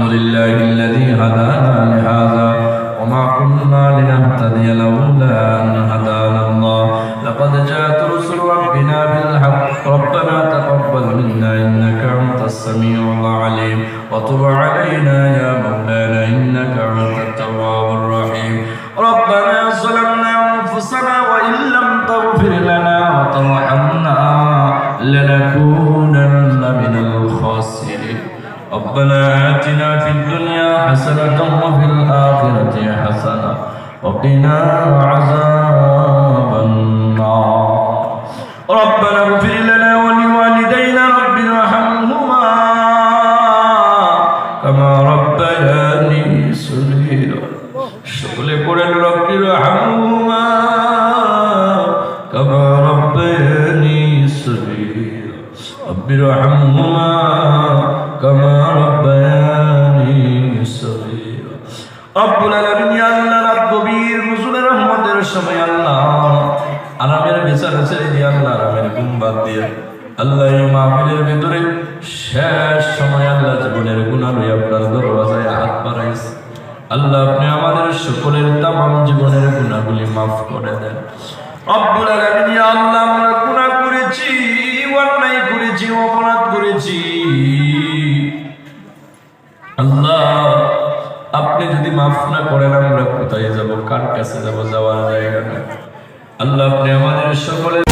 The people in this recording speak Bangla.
আলহামদুলিল্লাহিল্লাযী হাদানা লিহাযা ওয়া মা কুন্না লিনাহতাদিয়া লাউলা আন হাদানাল্লাহ লাকাদ জাআত রুসুলু রাব্বিনা বিল হক রব্বানা তাকাব্বাল মিন্না ইন্নাকা আনতাস সামিউল আলিম ওয়া তুব আলাইনা ইয়া মাওলানা ইন্নাকা আনতাত তাওয়াবুর রহিম রব্বানা যালামনা আনফুসানা ওয়া ইল্লাম তাগফির লানা ওয়া তারহামনা লানাকুনান্না মিনাল খাসিরিন ربنا آتنا في الدنيا حسنة وفي الآخرة حسنة وقنا عذاب النار ربنا اغفر لنا ولوالدينا رب ارحمهما كما ربياني صغيرا شغل قرآن رب ارحمهما كما ربياني صغيرا رب ارحمهما كما ربياني صغيرا রব্বুল আলামিন ইয়া আল্লাহ রাব্বীর নজুলের রহমতের সময় আল্লাহ আরামের বিচার ছেড়ে দিয়ে আল্লাহ আরামের ঘুম বাদ দিয়ে আল্লাহ এই মাহফিলের ভিতরে শেষ সময় আল্লাহ জীবনের গুনাহ লইয়া আপনার দরওয়াজায় হাত বাড়াইছে আল্লাহ আপনি আমাদের সকলের তামাম জীবনের গুনাহগুলি মাফ করে দেন রব্বুল আলামিন ইয়া আল্লাহ আমরা গুনাহ করেছি অন্যায় করেছি অপরাধ করেছি আল্লাহ আপনি যদি মাফ না করেন আমরা কোথায় যাব কার কাছে যাব যাওয়ার জায়গা নেই আল্লাহ আপনি আমাদের সকলের